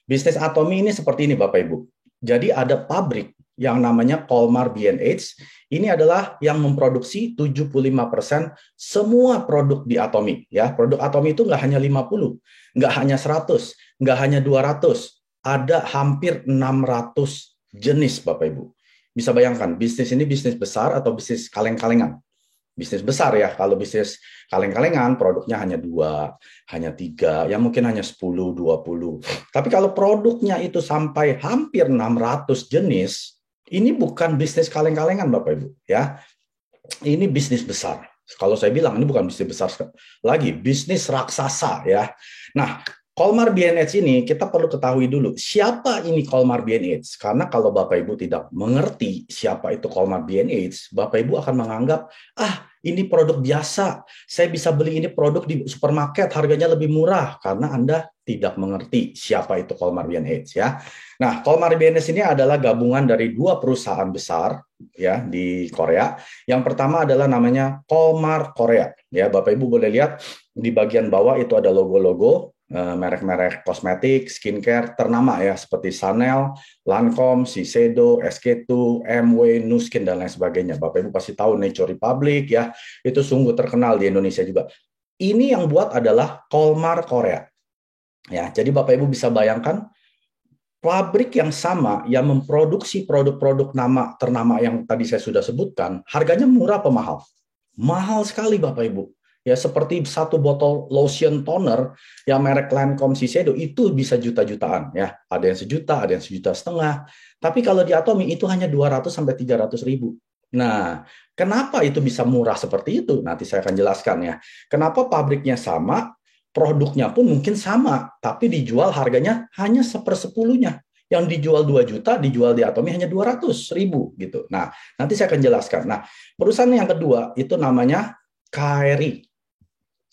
Bisnis Atomi ini seperti ini Bapak Ibu. Jadi ada pabrik yang namanya Colmar B&H. Ini adalah yang memproduksi 75% semua produk di Atomi. Ya, produk Atomi itu nggak hanya 50, nggak hanya 100, nggak hanya 200. Ada hampir 600 jenis Bapak Ibu. Bisa bayangkan, bisnis ini bisnis besar atau bisnis kaleng-kalengan? Bisnis besar ya, kalau bisnis kaleng-kalengan produknya hanya 2, hanya 3, yang mungkin hanya 10, 20. Tapi kalau produknya itu sampai hampir 600 jenis, ini bukan bisnis kaleng-kalengan Bapak Ibu ya. Ini bisnis besar. Kalau saya bilang ini bukan bisnis besar lagi, bisnis raksasa ya. Nah, Colmar B&H ini kita perlu ketahui dulu siapa ini Colmar B&H, karena kalau Bapak Ibu tidak mengerti siapa itu Colmar B&H, Bapak Ibu akan menganggap ini produk biasa, saya bisa beli ini produk di supermarket harganya lebih murah karena Anda tidak mengerti siapa itu Colmar B&H ya. Nah, Colmar B&H ini adalah gabungan dari dua perusahaan besar ya di Korea. Yang pertama adalah namanya Colmar Korea ya. Bapak Ibu boleh lihat di bagian bawah itu ada logo-logo merek-merek kosmetik, skincare ternama ya seperti Chanel, Lancome, Shiseido, SK2, MW, Nu Skin dan lain sebagainya. Bapak Ibu pasti tahu Nature Republic ya, itu sungguh terkenal di Indonesia juga. Ini yang buat adalah Colmar Korea. Ya, jadi Bapak Ibu bisa bayangkan pabrik yang sama yang memproduksi produk-produk nama ternama yang tadi saya sudah sebutkan, harganya murah apa mahal? Mahal sekali Bapak Ibu. Ya seperti satu botol lotion toner yang merek Lancome Shiseido itu bisa juta-jutaan ya. Ada yang sejuta, ada yang sejuta setengah. Tapi kalau di Atomi itu hanya 200 sampai 300 ribu. Nah, kenapa itu bisa murah seperti itu? Nanti saya akan jelaskan ya. Kenapa pabriknya sama, produknya pun mungkin sama, tapi dijual harganya hanya sepersepuluhnya. Yang dijual 2 juta, dijual di Atomi hanya 200 ribu gitu. Nah, nanti saya akan jelaskan. Nah, perusahaan yang kedua itu namanya KRI.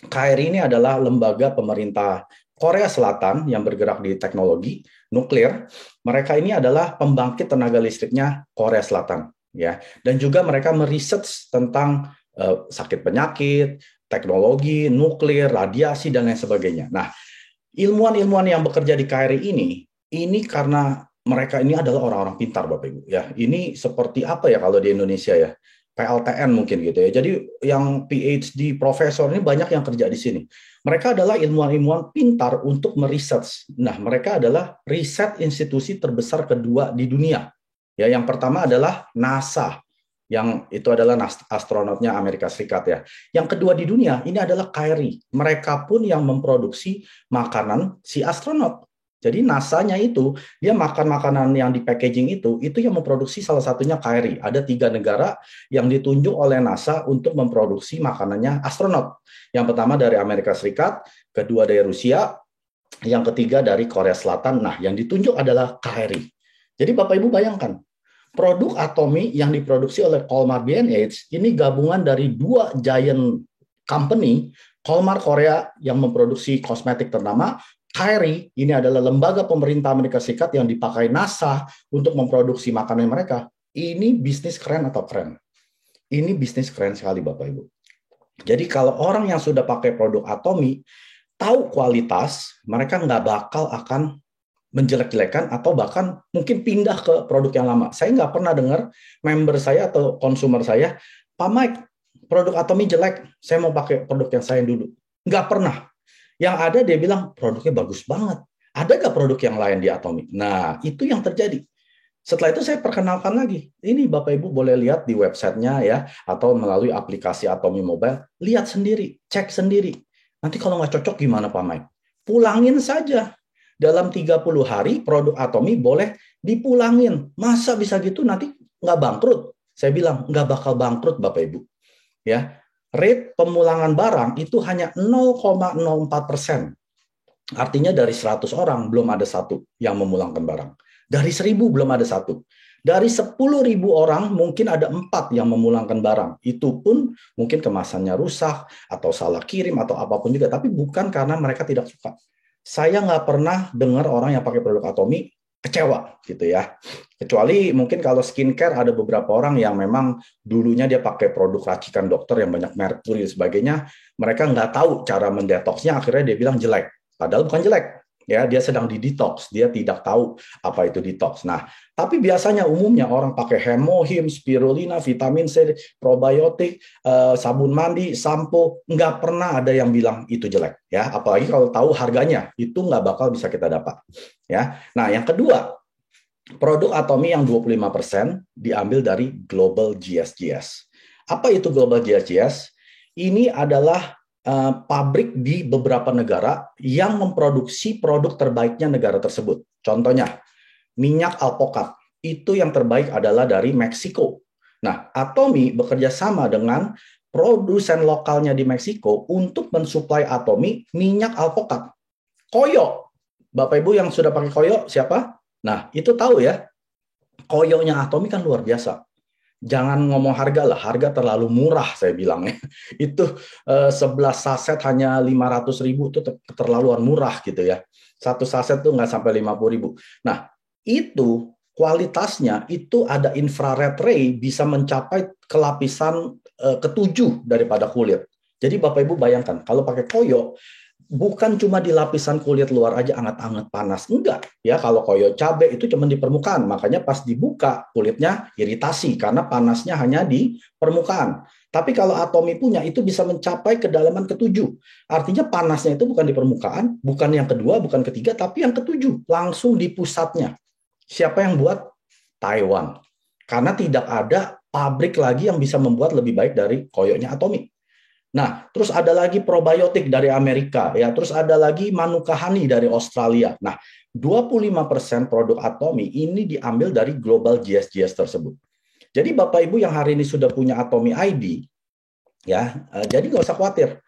KRI ini adalah lembaga pemerintah Korea Selatan yang bergerak di teknologi nuklir. Mereka ini adalah pembangkit tenaga listriknya Korea Selatan, ya. Dan juga mereka meriset tentang sakit penyakit, teknologi, nuklir, radiasi dan lain sebagainya. Nah, ilmuwan-ilmuwan yang bekerja di KRI ini karena mereka ini adalah orang-orang pintar, Bapak Ibu. Ya, ini seperti apa ya kalau di Indonesia ya? PLTN mungkin gitu ya. Jadi yang PhD profesor ini banyak yang kerja di sini. Mereka adalah ilmuwan-ilmuwan pintar untuk meriset. Nah, mereka adalah riset institusi terbesar kedua di dunia. Ya, yang pertama adalah NASA, yang itu adalah astronotnya Amerika Serikat ya. Yang kedua di dunia ini adalah KRI. Mereka pun yang memproduksi makanan si astronot. Jadi NASA-nya itu, dia makan makanan yang di packaging itu yang memproduksi salah satunya KRI. Ada 3 negara yang ditunjuk oleh NASA untuk memproduksi makanannya astronot. Yang pertama dari Amerika Serikat, kedua dari Rusia, yang ketiga dari Korea Selatan. Nah, yang ditunjuk adalah KRI. Jadi Bapak Ibu bayangkan, produk Atomi yang diproduksi oleh Colmar B&H ini gabungan dari 2 giant company, Colmar Korea yang memproduksi kosmetik ternama, KRI ini adalah lembaga pemerintah Amerika Serikat yang dipakai NASA untuk memproduksi makanan mereka. Ini bisnis keren atau keren? Ini bisnis keren sekali Bapak Ibu. Jadi kalau orang yang sudah pakai produk Atomi, tahu kualitas, mereka nggak bakal akan menjelek-jelekan atau bahkan mungkin pindah ke produk yang lama. Saya nggak pernah dengar member saya atau konsumer saya, Pak Mike, produk Atomi jelek, saya mau pakai produk yang saya dulu. Nggak pernah. Yang ada dia bilang produknya bagus banget. Ada nggak produk yang lain di Atomi? Nah, itu yang terjadi. Setelah itu saya perkenalkan lagi. Ini Bapak Ibu boleh lihat di websitenya ya, atau melalui aplikasi Atomi Mobile. Lihat sendiri, cek sendiri. Nanti kalau nggak cocok gimana Pak Mike? Pulangin saja. Dalam 30 hari produk Atomi boleh dipulangin. Masa bisa gitu nanti nggak bangkrut? Saya bilang nggak bakal bangkrut Bapak Ibu. Ya, rate pemulangan barang itu hanya 0,04%. Artinya dari 100 orang belum ada satu yang memulangkan barang. Dari 1.000 belum ada satu. Dari 10.000 orang mungkin ada 4 yang memulangkan barang. Itu pun mungkin kemasannya rusak atau salah kirim atau apapun juga. Tapi bukan karena mereka tidak suka. Saya nggak pernah dengar orang yang pakai produk Atomi kecewa gitu ya. Kecuali mungkin kalau skincare ada beberapa orang yang memang dulunya dia pakai produk racikan dokter yang banyak merkuri dan sebagainya, mereka nggak tahu cara mendetoksnya, akhirnya dia bilang jelek. Padahal bukan jelek. Ya, dia sedang di detox, dia tidak tahu apa itu detox. Nah, tapi biasanya umumnya orang pakai hemohim, spirulina, vitamin C, probiotik, sabun mandi, sampo, nggak pernah ada yang bilang itu jelek. Ya, apalagi kalau tahu harganya, itu nggak bakal bisa kita dapat. Ya, nah yang kedua, produk Atomy yang 25% diambil dari Global GSGS. Apa itu Global GSGS? Ini adalah pabrik di beberapa negara yang memproduksi produk terbaiknya negara tersebut. Contohnya, minyak alpukat. Itu yang terbaik adalah dari Meksiko. Nah, Atomy bekerja sama dengan produsen lokalnya di Meksiko untuk mensuplai Atomy minyak alpukat. Koyo. Bapak Ibu yang sudah pakai koyo siapa? Nah, itu tahu ya, koyonya Atomy kan luar biasa. Jangan ngomong harga lah, harga terlalu murah saya bilang ya. Itu 11 saset hanya 500.000 itu keterlaluan murah gitu ya. Satu saset tuh nggak sampai 50.000. Nah, itu kualitasnya itu ada infrared ray bisa mencapai ke lapisan ketujuh daripada kulit. Jadi Bapak Ibu bayangkan, kalau pakai koyo, bukan cuma di lapisan kulit luar aja anget-anget panas. Enggak. Ya, kalau koyo cabe itu cuma di permukaan. Makanya pas dibuka kulitnya iritasi karena panasnya hanya di permukaan. Tapi kalau Atomy punya itu bisa mencapai kedalaman ketujuh. Artinya panasnya itu bukan di permukaan, bukan yang kedua, bukan ketiga, tapi yang ketujuh. Langsung di pusatnya. Siapa yang buat? Taiwan. Karena tidak ada pabrik lagi yang bisa membuat lebih baik dari koyonya Atomy. Nah, terus ada lagi probiotik dari Amerika, ya. Terus ada lagi Manuka Honey dari Australia. Nah, 25% produk Atomy ini diambil dari Global GSGS tersebut. Jadi Bapak Ibu yang hari ini sudah punya Atomy ID, ya, jadi nggak usah khawatir.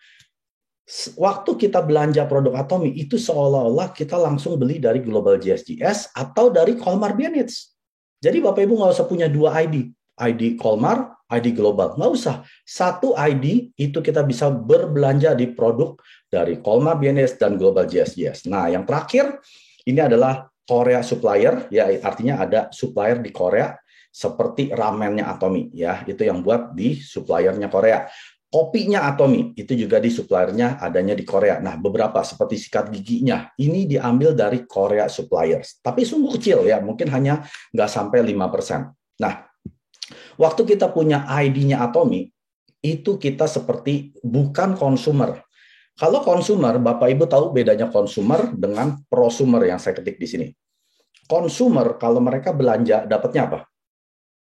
Waktu kita belanja produk Atomy itu seolah-olah kita langsung beli dari Global GSGS atau dari Colmar Bienits. Jadi Bapak Ibu nggak usah punya dua ID. ID Colmar, ID Global. Nggak usah. Satu ID itu kita bisa berbelanja di produk dari Colmar Bienits dan Global GSGS. Nah, yang terakhir ini adalah Korea supplier, ya artinya ada supplier di Korea seperti ramennya Atomy, ya itu yang buat di suppliernya Korea. Kopinya Atomy itu juga di suppliernya adanya di Korea. Nah, beberapa seperti sikat giginya ini diambil dari Korea suppliers. Tapi sungguh kecil ya, mungkin hanya nggak sampai 5%. Nah, waktu kita punya ID-nya Atomy, itu kita seperti bukan konsumer. Kalau konsumer, Bapak Ibu tahu bedanya konsumer dengan prosumer yang saya ketik di sini. Konsumer kalau mereka belanja dapatnya apa?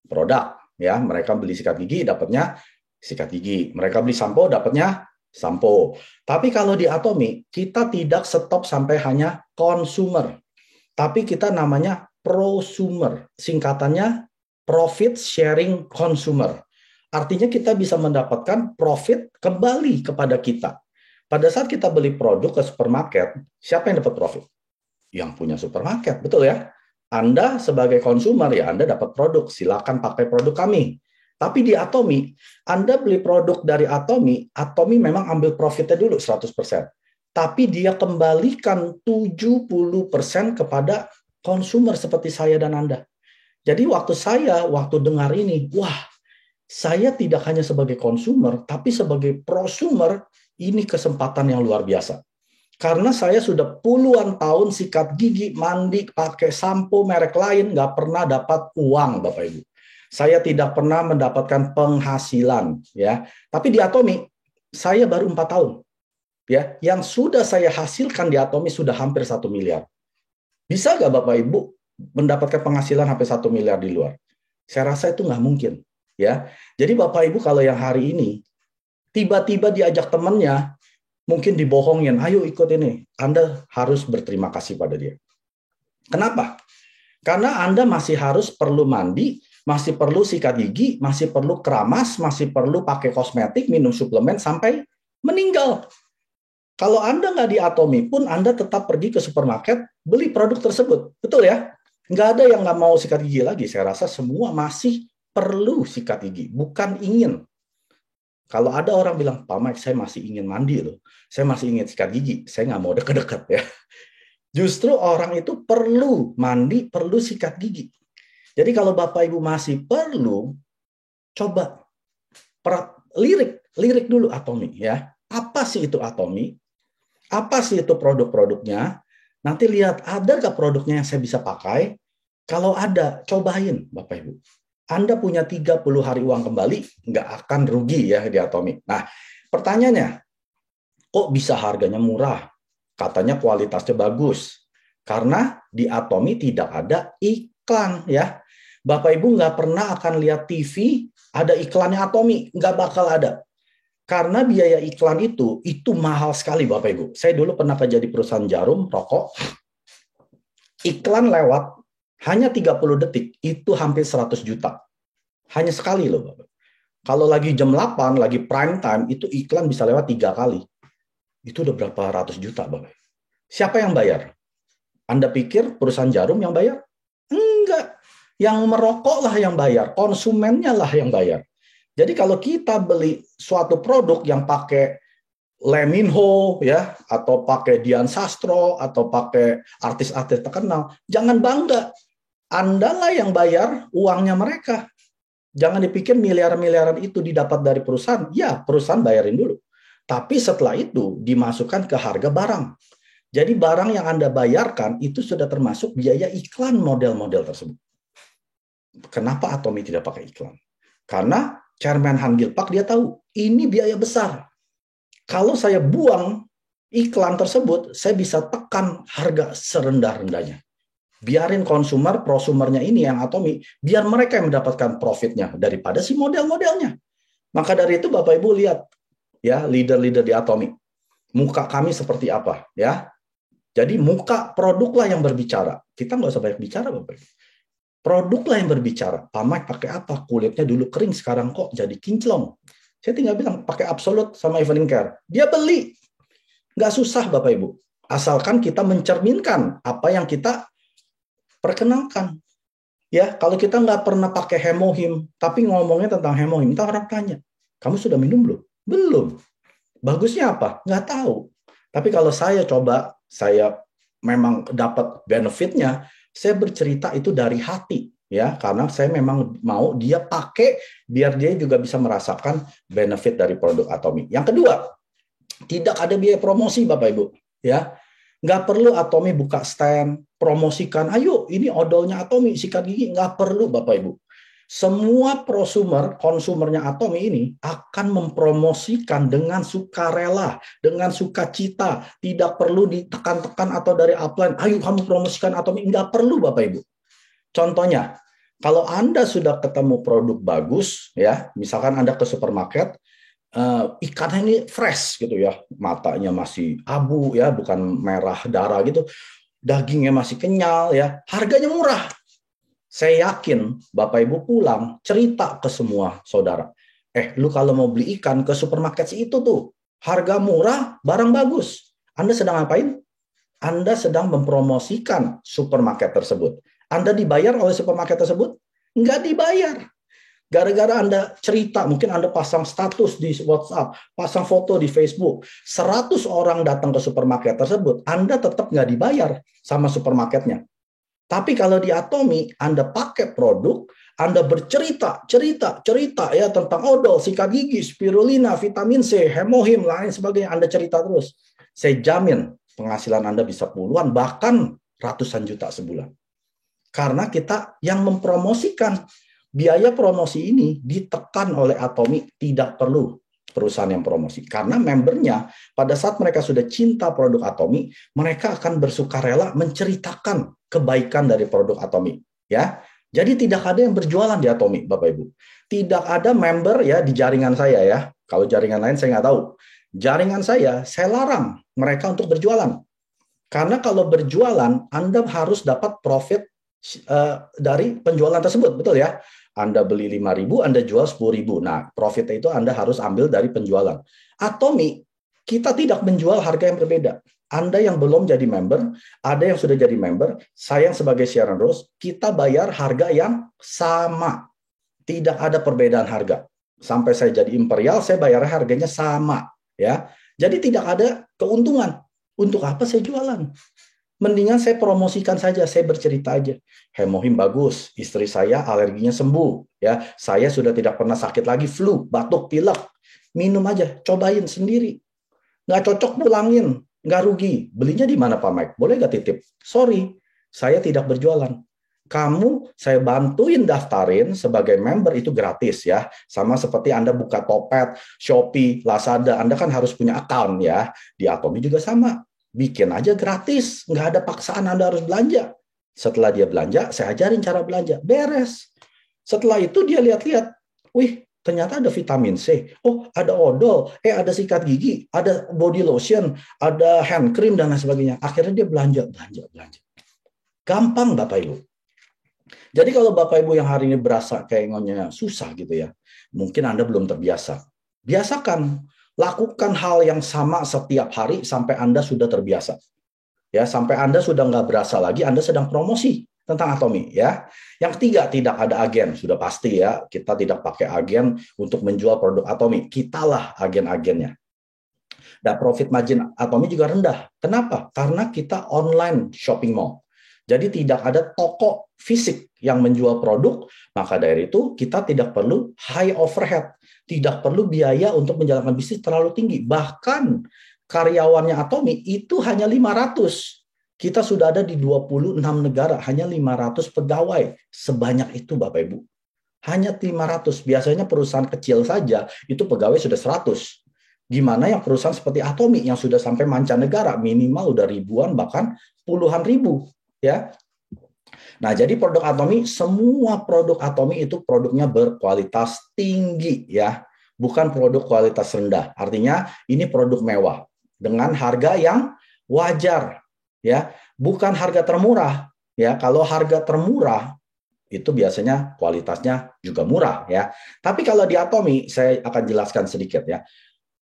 Produk, ya. Mereka beli sikat gigi dapatnya sikat gigi. Mereka beli sampo dapatnya sampo. Tapi kalau di Atomy, kita tidak stop sampai hanya konsumer. Tapi kita namanya prosumer. Singkatannya profit sharing consumer. Artinya kita bisa mendapatkan profit kembali kepada kita. Pada saat kita beli produk ke supermarket, siapa yang dapat profit? Yang punya supermarket, betul ya? Anda sebagai konsumer, ya Anda dapat produk, silakan pakai produk kami. Tapi di Atomy, Anda beli produk dari Atomy, Atomy memang ambil profitnya dulu 100%. Tapi dia kembalikan 70% kepada konsumer seperti saya dan Anda. Jadi waktu dengar ini, wah, saya tidak hanya sebagai konsumer, tapi sebagai prosumer, ini kesempatan yang luar biasa. Karena saya sudah puluhan tahun sikat gigi, mandi, pakai sampo merek lain, nggak pernah dapat uang, Bapak Ibu. Saya tidak pernah mendapatkan penghasilan, ya. Tapi di Atomy, saya baru 4 tahun, ya. Yang sudah saya hasilkan di Atomy sudah hampir 1 miliar. Bisa nggak Bapak Ibu mendapatkan penghasilan hampir 1 miliar di luar? Saya rasa itu nggak mungkin, ya. Jadi Bapak Ibu kalau yang hari ini tiba-tiba diajak temannya, mungkin dibohongin, ayo ikut ini. Anda harus berterima kasih pada dia. Kenapa? Karena Anda masih harus perlu mandi, masih perlu sikat gigi, masih perlu keramas, masih perlu pakai kosmetik, minum suplemen sampai meninggal. Kalau Anda nggak di Atomy pun, Anda tetap pergi ke supermarket, beli produk tersebut. Betul ya? Nggak ada yang nggak mau sikat gigi lagi. Saya rasa semua masih perlu sikat gigi, bukan ingin. Kalau ada orang bilang, Pak Mike, saya masih ingin mandi loh. Saya masih ingin sikat gigi. Saya nggak mau deket-deket ya. Justru orang itu perlu mandi, perlu sikat gigi. Jadi kalau Bapak Ibu masih perlu, coba lirik dulu Atomy ya. Apa sih itu Atomy? Apa sih itu produk-produknya? Nanti lihat, ada nggak produknya yang saya bisa pakai? Kalau ada, cobain, Bapak Ibu. Anda punya 30 hari uang kembali, nggak akan rugi ya di Atomic. Nah, pertanyaannya, kok bisa harganya murah? Katanya kualitasnya bagus. Karena di Atomic tidak ada iklan ya. Bapak Ibu nggak pernah akan lihat TV ada iklannya Atomic, nggak bakal ada. Karena biaya iklan itu mahal sekali Bapak Ibu. Saya dulu pernah kerja di perusahaan jarum, rokok, iklan lewat hanya 30 detik, itu hampir 100 juta. Hanya sekali loh Bapak. Kalau lagi jam 8, lagi prime time, itu iklan bisa lewat 3 kali. Itu udah berapa ratus juta Bapak. Siapa yang bayar? Anda pikir perusahaan jarum yang bayar? Enggak. Yang merokok lah yang bayar, konsumennya lah yang bayar. Jadi kalau kita beli suatu produk yang pakai Lee Min Ho ya, atau pakai Dian Sastro, atau pakai artis-artis terkenal, jangan bangga. Anda lah yang bayar uangnya mereka. Jangan dipikir miliaran-miliaran itu didapat dari perusahaan. Ya, perusahaan bayarin dulu. Tapi setelah itu dimasukkan ke harga barang. Jadi barang yang Anda bayarkan itu sudah termasuk biaya iklan model-model tersebut. Kenapa Atomic tidak pakai iklan? Karena Chairman Han Gil-pak dia tahu ini biaya besar. Kalau saya buang iklan tersebut, saya bisa tekan harga serendah-rendahnya. Biarin konsumer, prosumernya ini yang Atomic, biar mereka yang mendapatkan profitnya daripada si model-modelnya. Maka dari itu Bapak Ibu lihat ya leader-leader di Atomic. Muka kami seperti apa ya. Jadi muka produklah yang berbicara. Kita nggak usah banyak bicara Bapak Ibu. Produklah yang berbicara. Pak Mike pakai apa? Kulitnya dulu kering, sekarang kok jadi kinclong. Saya tinggal bilang, pakai Absolute sama Evening Care. Dia beli. Nggak susah, Bapak Ibu. Asalkan kita mencerminkan apa yang kita perkenalkan. Ya, kalau kita nggak pernah pakai Hemohim, tapi ngomongnya tentang Hemohim, kita orang tanya, kamu sudah minum belum? Belum. Bagusnya apa? Nggak tahu. Tapi kalau saya coba, saya memang dapat benefitnya, saya bercerita itu dari hati ya, karena saya memang mau dia pakai biar dia juga bisa merasakan benefit dari produk Atomic. Yang kedua, tidak ada biaya promosi Bapak Ibu ya. Nggak perlu Atomic buka stand, promosikan, ayo ini odolnya Atomic, sikat gigi, nggak perlu Bapak Ibu. Semua prosumer, konsumernya Atomic ini akan mempromosikan dengan sukarela, dengan sukacita, tidak perlu ditekan-tekan atau dari upline, ayo kamu promosikan Atomic, nggak perlu Bapak Ibu. Contohnya, kalau Anda sudah ketemu produk bagus, ya, misalkan Anda ke supermarket, ikannya ini fresh gitu ya, matanya masih abu ya, bukan merah darah gitu, dagingnya masih kenyal ya, harganya murah. Saya yakin Bapak Ibu pulang cerita ke semua saudara. Lu kalau mau beli ikan ke supermarket itu tuh, harga murah, barang bagus. Anda sedang ngapain? Anda sedang mempromosikan supermarket tersebut. Anda dibayar oleh supermarket tersebut? Nggak dibayar. Gara-gara Anda cerita, mungkin Anda pasang status di WhatsApp, pasang foto di Facebook, 100 orang datang ke supermarket tersebut, Anda tetap nggak dibayar sama supermarketnya. Tapi kalau di Atomic, Anda pakai produk, Anda bercerita ya tentang odol, sikat gigi, spirulina, vitamin C, Hemohim, lain sebagainya. Anda cerita terus. Saya jamin penghasilan Anda bisa puluhan, bahkan ratusan juta sebulan. Karena kita yang mempromosikan. Biaya promosi ini ditekan oleh Atomic, tidak perlu perusahaan yang promosi. Karena membernya, pada saat mereka sudah cinta produk Atomic, mereka akan bersukarela menceritakan kebaikan dari produk Atomic. Ya, jadi tidak ada yang berjualan di Atomic, Bapak Ibu. Tidak ada member ya di jaringan saya ya. Kalau jaringan lain saya nggak tahu. Jaringan saya larang mereka untuk berjualan. Karena kalau berjualan, Anda harus dapat profit dari penjualan tersebut, betul ya? Anda beli 5.000, Anda jual 10.000. Nah, profitnya itu Anda harus ambil dari penjualan. Atomic, kita tidak menjual harga yang berbeda. Anda yang belum jadi member, ada yang sudah jadi member, saya yang sebagai siaran Rose, kita bayar harga yang sama. Tidak ada perbedaan harga. Sampai saya jadi Imperial, saya bayar harganya sama. Ya, jadi tidak ada keuntungan. Untuk apa saya jualan? Mendingan saya promosikan saja, saya bercerita aja. Hemohim bagus, istri saya alerginya sembuh, ya. Saya sudah tidak pernah sakit lagi flu, batuk, pilek. Minum aja, cobain sendiri. Nggak cocok pulangin, Nggak rugi. Belinya di mana Pak Mike? Boleh nggak titip? Sorry, saya tidak berjualan. Kamu saya bantuin daftarin sebagai member itu gratis ya. Sama seperti Anda buka Topet, Shopee, Lazada, Anda kan harus punya account ya. Di Atomi juga sama. Bikin aja gratis, nggak ada paksaan Anda harus belanja. Setelah dia belanja, saya ajarin cara belanja. Beres. Setelah itu dia lihat-lihat, wih, ternyata ada vitamin C, oh ada odol, ada sikat gigi, ada body lotion, ada hand cream dan lain sebagainya. Akhirnya dia belanja. Gampang Bapak Ibu. Jadi kalau Bapak Ibu yang hari ini berasa kayaknya susah gitu ya, mungkin Anda belum terbiasa. Biasakan, lakukan hal yang sama setiap hari sampai Anda sudah terbiasa. Ya, sampai Anda sudah nggak berasa lagi Anda sedang promosi tentang Atomi ya. Yang ketiga, tidak ada agen. Sudah pasti ya, kita tidak pakai agen untuk menjual produk Atomi. Kitalah agen-agennya. Dan profit margin Atomi juga rendah. Kenapa? Karena kita online shopping mall. Jadi tidak ada toko fisik yang menjual produk, maka dari itu kita tidak perlu high overhead. Tidak perlu biaya untuk menjalankan bisnis terlalu tinggi. Bahkan karyawannya Atomi itu hanya 500. Kita sudah ada di 26 negara, hanya 500 pegawai. Sebanyak itu Bapak Ibu. Hanya 500. Biasanya perusahaan kecil saja, itu pegawai sudah 100. Gimana yang perusahaan seperti Atomi yang sudah sampai mancanegara, minimal udah ribuan, bahkan puluhan ribu. Ya. Nah, jadi produk Atomi, semua produk Atomi itu produknya berkualitas tinggi ya. Bukan produk kualitas rendah. Artinya ini produk mewah dengan harga yang wajar ya, bukan harga termurah ya. Kalau harga termurah itu biasanya kualitasnya juga murah ya. Tapi kalau di Atomi saya akan jelaskan sedikit ya.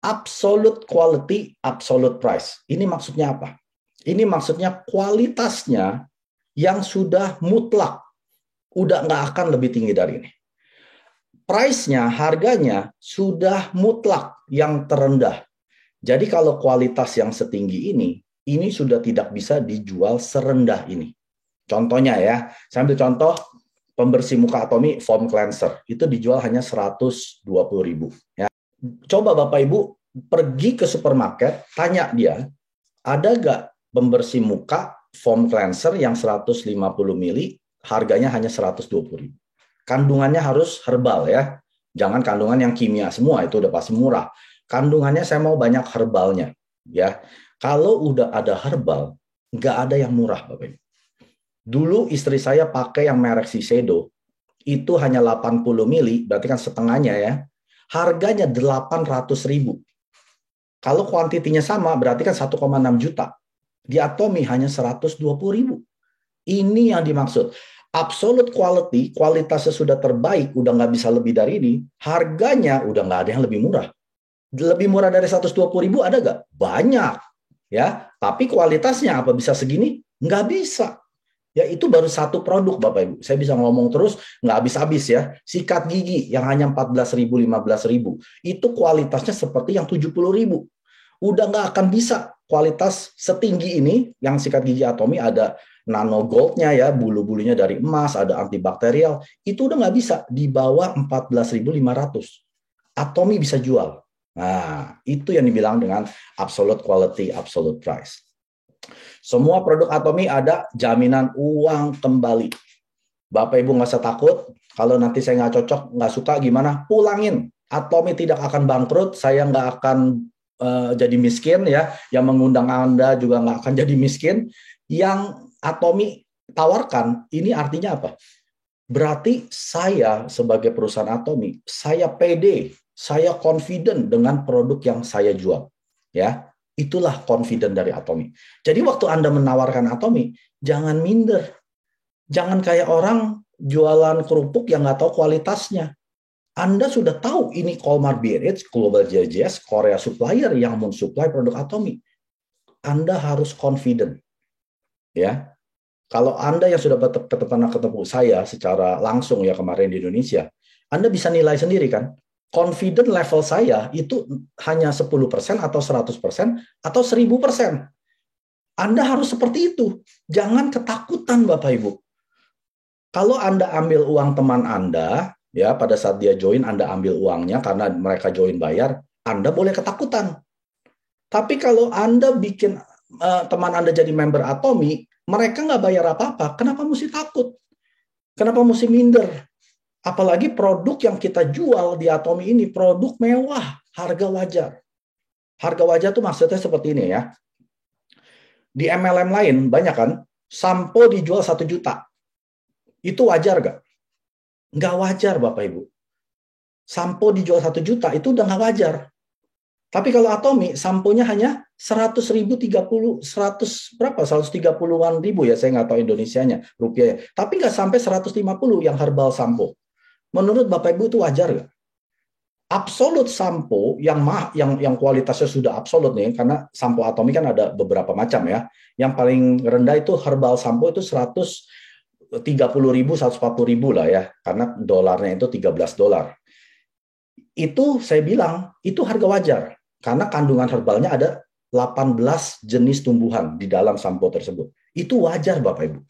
Absolute quality, absolute price. Ini maksudnya apa? Ini maksudnya kualitasnya yang sudah mutlak, udah nggak akan lebih tinggi dari ini. Price-nya, harganya sudah mutlak yang terendah. Jadi kalau kualitas yang setinggi ini sudah tidak bisa dijual serendah ini. Contohnya ya, saya ambil contoh pembersih muka Atomi foam cleanser. Itu dijual hanya 120.000. Ya. Coba Bapak Ibu pergi ke supermarket, tanya dia, ada nggak pembersih muka foam cleanser yang 150 ml, harganya hanya 120.000. Kandungannya harus herbal ya. Jangan kandungan yang kimia semua, itu udah pasti murah. Kandungannya saya mau banyak herbalnya ya. Kalau udah ada herbal, nggak ada yang murah Bapak Ibu. Dulu istri saya pakai yang merek Shiseido, itu hanya 80 ml, berarti kan setengahnya ya. Harganya 800.000. Kalau kuantitinya sama, berarti kan 1,6 juta. Di Atomi hanya 120.000. Ini yang dimaksud. Absolute quality, kualitasnya sudah terbaik, udah nggak bisa lebih dari ini. Harganya udah nggak ada yang lebih murah. Lebih murah dari 120.000 ada nggak? Banyak. Ya, tapi kualitasnya apa bisa segini? Nggak bisa. Ya itu baru satu produk Bapak Ibu. Saya bisa ngomong terus nggak habis-habis ya. Sikat gigi yang hanya 14.000, 15.000. Itu kualitasnya seperti yang 70.000. Udah nggak akan bisa kualitas setinggi ini, yang sikat gigi Atomi ada nano goldnya ya, bulu-bulunya dari emas, ada antibakterial, itu udah nggak bisa di bawah 14.500. Atomi bisa jual. Nah, itu yang dibilang dengan absolute quality, absolute price. Semua produk Atomi ada jaminan uang kembali. Bapak Ibu nggak usah takut, kalau nanti saya nggak cocok, nggak suka gimana, pulangin. Atomi tidak akan bangkrut, saya nggak akan jadi miskin ya, yang mengundang Anda juga nggak akan jadi miskin. Yang Atomi tawarkan ini artinya apa? Berarti saya sebagai perusahaan Atomi, saya pede, saya confident dengan produk yang saya jual. Ya, itulah confident dari Atomi. Jadi waktu Anda menawarkan Atomi, jangan minder. Jangan kayak orang jualan kerupuk yang nggak tahu kualitasnya. Anda sudah tahu ini Colmar B&H, Global JJS, Korea Supplier yang mensuplai produk Atomi. Anda harus confident. Ya. Kalau Anda yang sudah pernah ketemu saya secara langsung ya kemarin di Indonesia, Anda bisa nilai sendiri kan. Confident level saya itu hanya 10% atau 100% atau 1000%. Anda harus seperti itu. Jangan ketakutan Bapak Ibu. Kalau Anda ambil uang teman Anda, ya pada saat dia join Anda ambil uangnya karena mereka join bayar, Anda boleh ketakutan. Tapi kalau Anda bikin teman Anda jadi member Atomi, mereka nggak bayar apa-apa. Kenapa mesti takut? Kenapa mesti minder? Apalagi produk yang kita jual di Atomi ini produk mewah, harga wajar. Harga wajar tuh maksudnya seperti ini ya. Di MLM lain banyak kan, sampo dijual 1 juta. Itu wajar nggak? Nggak wajar Bapak Ibu. Sampo dijual 1 juta itu udah nggak wajar. Tapi kalau Atomi, samponya hanya 100.000, 100 berapa? 130-an ribu ya, saya nggak tahu Indonesianya, rupiahnya. Tapi nggak sampai 150 yang herbal sampo. Menurut Bapak Ibu itu wajar nggak? Absolut sampo yang kualitasnya sudah absolut nih, karena sampo Atomi kan ada beberapa macam ya. Yang paling rendah itu herbal sampo itu 130.000, 140.000 lah ya, karena dolarnya itu $13. Itu saya bilang itu harga wajar. Karena kandungan herbalnya ada 18 jenis tumbuhan di dalam sampo tersebut. Itu wajar Bapak Ibu.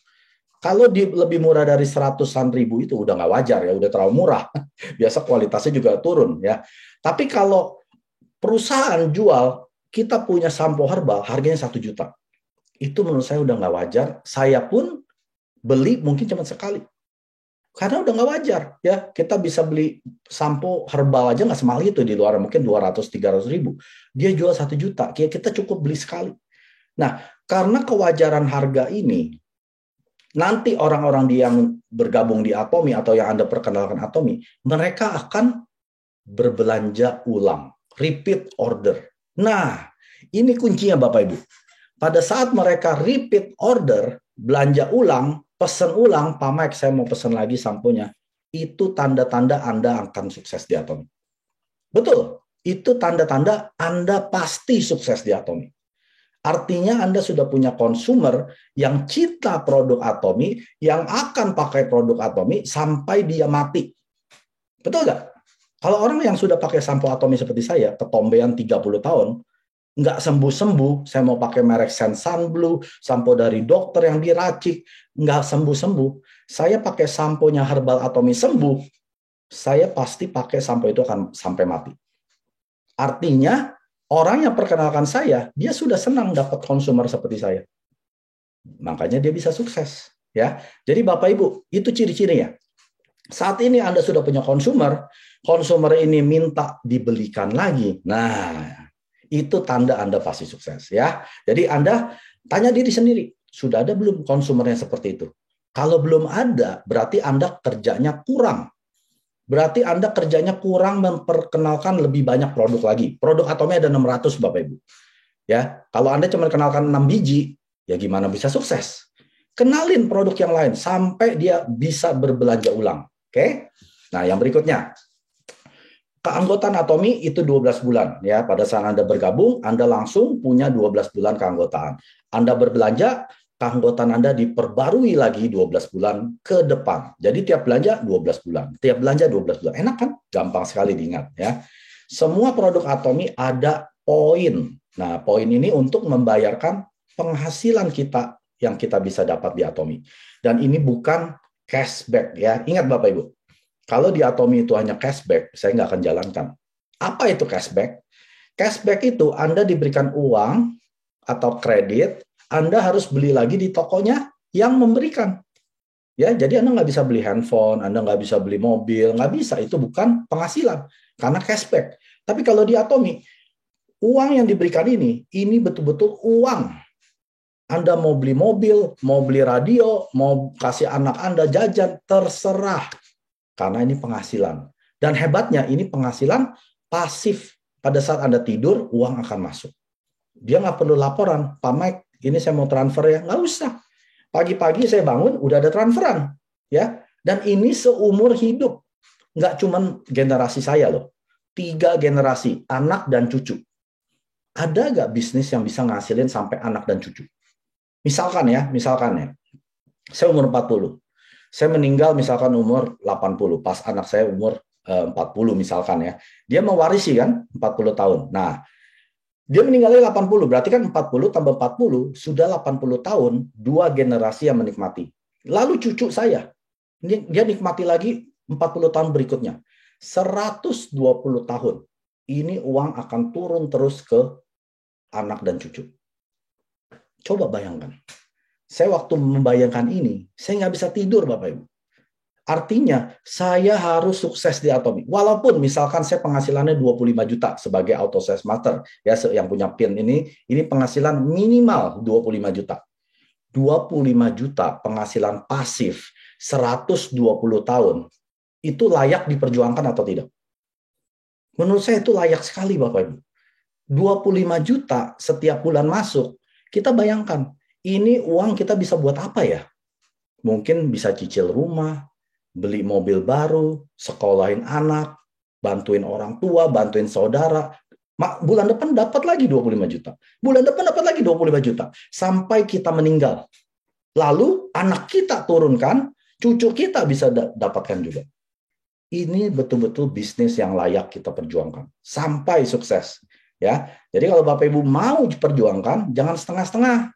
Kalau lebih murah dari 100-an ribu itu udah nggak wajar ya, udah terlalu murah. Biasa kualitasnya juga turun ya. Tapi kalau perusahaan jual, kita punya sampo herbal harganya 1 juta. Itu menurut saya udah nggak wajar. Saya pun beli mungkin cuma sekali. Karena udah nggak wajar ya, kita bisa beli sampo herbal aja nggak semahal itu di luar, mungkin 200-300 ribu. Dia jual 1 juta, kita cukup beli sekali. Nah, karena kewajaran harga ini, nanti orang-orang yang bergabung di Atomi atau yang Anda perkenalkan Atomi, mereka akan berbelanja ulang, repeat order. Nah, ini kuncinya Bapak Ibu. Pada saat mereka repeat order, belanja ulang, pesan ulang, Pak Mike, saya mau pesan lagi samponya. Itu tanda-tanda Anda akan sukses di Atomi. Betul, itu tanda-tanda Anda pasti sukses di Atomi. Artinya Anda sudah punya konsumer yang cinta produk Atomi, yang akan pakai produk Atomi sampai dia mati. Betul nggak? Kalau orang yang sudah pakai sampo Atomi seperti saya, ketombean 30 tahun, nggak sembuh-sembuh, saya mau pakai merek Sensan Blue, sampo dari dokter yang diracik, nggak sembuh-sembuh. Saya pakai samponya herbal Atomi sembuh, saya pasti pakai sampo itu akan sampai mati. Artinya, orang yang perkenalkan saya, dia sudah senang dapat konsumer seperti saya. Makanya dia bisa sukses. Ya. Jadi Bapak Ibu, itu ciri-cirinya. Saat ini Anda sudah punya konsumer ini minta dibelikan lagi. Nah, itu tanda Anda pasti sukses ya. Jadi Anda tanya diri sendiri, sudah ada belum konsumernya seperti itu? Kalau belum ada, berarti Anda kerjanya kurang. Berarti Anda kerjanya kurang memperkenalkan lebih banyak produk lagi. Produk Atomi ada 600 Bapak Ibu. Ya, kalau Anda cuma kenalkan 6 biji, ya gimana bisa sukses? Kenalin produk yang lain sampai dia bisa berbelanja ulang. Oke? Nah, yang berikutnya. Keanggotaan Atomi itu 12 bulan ya. Pada saat Anda bergabung, Anda langsung punya 12 bulan keanggotaan. Anda berbelanja, keanggotaan Anda diperbarui lagi 12 bulan ke depan. Jadi tiap belanja 12 bulan. Tiap belanja 12 bulan. Enak kan? Gampang sekali diingat ya. Semua produk Atomi ada poin. Nah, poin ini untuk membayarkan penghasilan kita yang kita bisa dapat di Atomi. Dan ini bukan cashback ya. Ingat Bapak Ibu. Kalau di Atomi itu hanya cashback, saya nggak akan jalankan. Apa itu cashback? Cashback itu Anda diberikan uang atau kredit, Anda harus beli lagi di tokonya yang memberikan. Ya, jadi Anda nggak bisa beli handphone, Anda nggak bisa beli mobil, nggak bisa. Itu bukan penghasilan, karena cashback. Tapi kalau di Atomi, uang yang diberikan ini betul-betul uang. Anda mau beli mobil, mau beli radio, mau kasih anak Anda jajan, terserah. Karena ini penghasilan. Dan hebatnya ini penghasilan pasif. Pada saat Anda tidur, uang akan masuk. Dia nggak perlu laporan. Pak Mike, ini saya mau transfer ya. Nggak usah. Pagi-pagi saya bangun, udah ada transferan. Ya. Dan ini seumur hidup. Nggak cuma generasi saya loh. 3 generasi, anak dan cucu. Ada nggak bisnis yang bisa ngasilin sampai anak dan cucu? Misalkan ya. Saya umur 40. Saya meninggal misalkan umur 80, pas anak saya umur 40 misalkan ya. Dia mewarisi kan 40 tahun. Nah, dia meninggalnya 80, berarti kan 40 tambah 40, sudah 80 tahun, 2 generasi yang menikmati. Lalu cucu saya, dia nikmati lagi 40 tahun berikutnya. 120 tahun. Ini uang akan turun terus ke anak dan cucu. Coba bayangkan. Saya waktu membayangkan ini, saya nggak bisa tidur, Bapak Ibu. Artinya, saya harus sukses di Atomi. Walaupun misalkan saya penghasilannya 25 juta sebagai auto sales master, ya yang punya PIN ini penghasilan minimal 25 juta. 25 juta penghasilan pasif 120 tahun, itu layak diperjuangkan atau tidak? Menurut saya itu layak sekali, Bapak Ibu. 25 juta setiap bulan masuk, kita bayangkan, ini uang kita bisa buat apa ya? Mungkin bisa cicil rumah, beli mobil baru, sekolahin anak, bantuin orang tua, bantuin saudara. Bulan depan dapat lagi 25 juta. Bulan depan dapat lagi 25 juta. Sampai kita meninggal. Lalu anak kita turunkan, cucu kita bisa dapatkan juga. Ini betul-betul bisnis yang layak kita perjuangkan. Sampai sukses. Ya, jadi kalau Bapak Ibu mau perjuangkan, jangan setengah-setengah.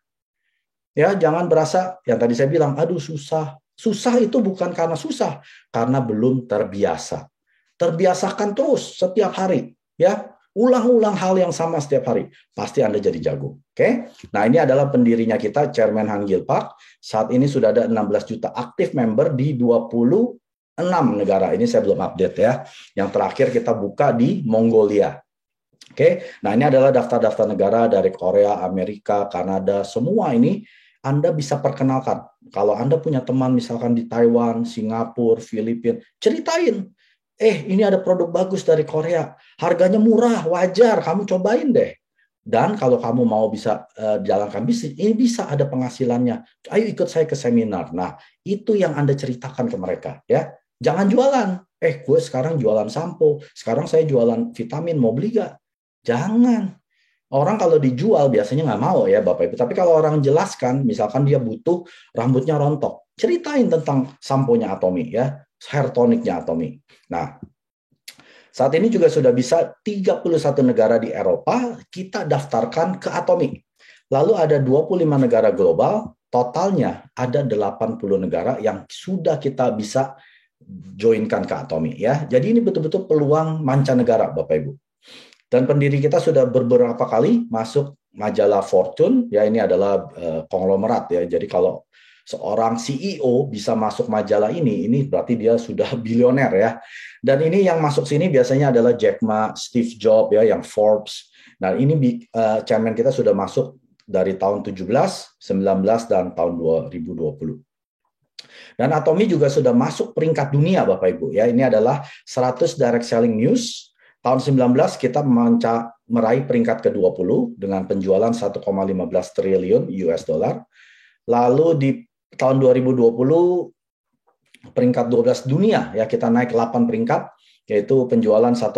Ya, jangan berasa yang tadi saya bilang, aduh susah. Susah itu bukan karena susah, karena belum terbiasa. Terbiasakan terus setiap hari, ya. Ulang-ulang hal yang sama setiap hari, pasti Anda jadi jago. Oke? Nah, ini adalah pendirinya kita, Chairman Han Gil Park. Saat ini sudah ada 16 juta aktif member di 26 negara. Ini saya belum update ya. Yang terakhir kita buka di Mongolia. Oke? Nah, ini adalah daftar-daftar negara dari Korea, Amerika, Kanada, semua ini Anda bisa perkenalkan. Kalau Anda punya teman misalkan di Taiwan, Singapura, Filipina, ceritain. Ini ada produk bagus dari Korea. Harganya murah, wajar. Kamu cobain deh. Dan kalau kamu mau bisa jalankan bisnis, ini bisa ada penghasilannya. Ayo ikut saya ke seminar. Nah, itu yang Anda ceritakan ke mereka. Ya, jangan jualan. Gue sekarang jualan sampo. Sekarang saya jualan vitamin. Mau beli gak? Jangan. Orang kalau dijual biasanya nggak mau ya Bapak Ibu. Tapi kalau orang jelaskan, misalkan dia butuh rambutnya rontok, ceritain tentang samponya Atomi ya, hair tonicnya Atomi. Nah, saat ini juga sudah bisa 31 negara di Eropa kita daftarkan ke Atomi. Lalu ada 25 negara global, totalnya ada 80 negara yang sudah kita bisa joinkan ke Atomi ya. Jadi ini betul-betul peluang mancanegara Bapak Ibu. Dan pendiri kita sudah beberapa kali masuk majalah Fortune, ya ini adalah konglomerat ya. Jadi kalau seorang CEO bisa masuk majalah ini berarti dia sudah bilioner ya. Dan ini yang masuk sini biasanya adalah Jack Ma, Steve Jobs ya, yang Forbes. Nah ini chairman kita sudah masuk dari tahun 17, 19 dan tahun 2020. Dan Atomi juga sudah masuk peringkat dunia Bapak Ibu ya. Ini adalah 100 direct selling news. Tahun 19 kita meraih peringkat ke-20 dengan penjualan 1,15 triliun US dollar. Lalu di tahun 2020 peringkat 12 dunia ya, kita naik 8 peringkat yaitu penjualan 1,48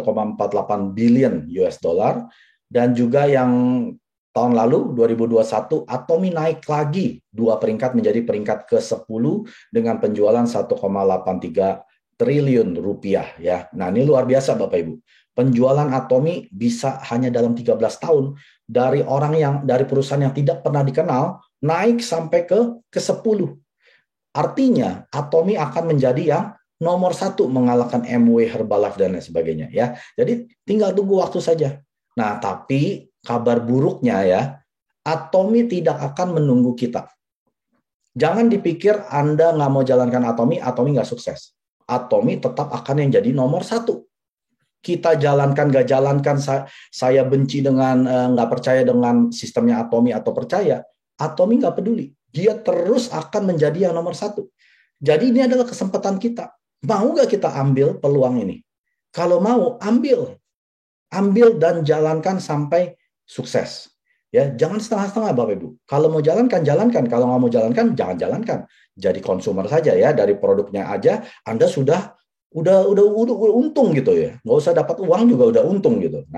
billion US dollar. Dan juga yang tahun lalu 2021 Atomi naik lagi 2 peringkat menjadi peringkat ke-10 dengan penjualan 1,83 triliun rupiah ya. Nah, ini luar biasa Bapak Ibu. Penjualan Atomi bisa hanya dalam 13 tahun dari perusahaan yang tidak pernah dikenal naik sampai ke-10. Artinya Atomi akan menjadi yang nomor 1 mengalahkan MW, Herbalife dan lain sebagainya ya. Jadi tinggal tunggu waktu saja. Nah, tapi kabar buruknya ya, Atomi tidak akan menunggu kita. Jangan dipikir Anda nggak mau jalankan Atomi nggak sukses. Atomi tetap akan yang jadi nomor 1. Kita jalankan, nggak jalankan, saya benci dengan, nggak percaya dengan sistemnya Atomi atau percaya, Atomi nggak peduli. Dia terus akan menjadi yang nomor 1. Jadi ini adalah kesempatan kita. Mau nggak kita ambil peluang ini? Kalau mau, ambil dan jalankan sampai sukses. Ya, jangan setengah-setengah Bapak Ibu. Kalau mau jalankan, jalankan. Kalau nggak mau jalankan, jangan jalankan. Jadi konsumer saja ya, dari produknya aja Anda sudah untung gitu ya. Nggak usah dapat uang juga udah untung gitu. Nah,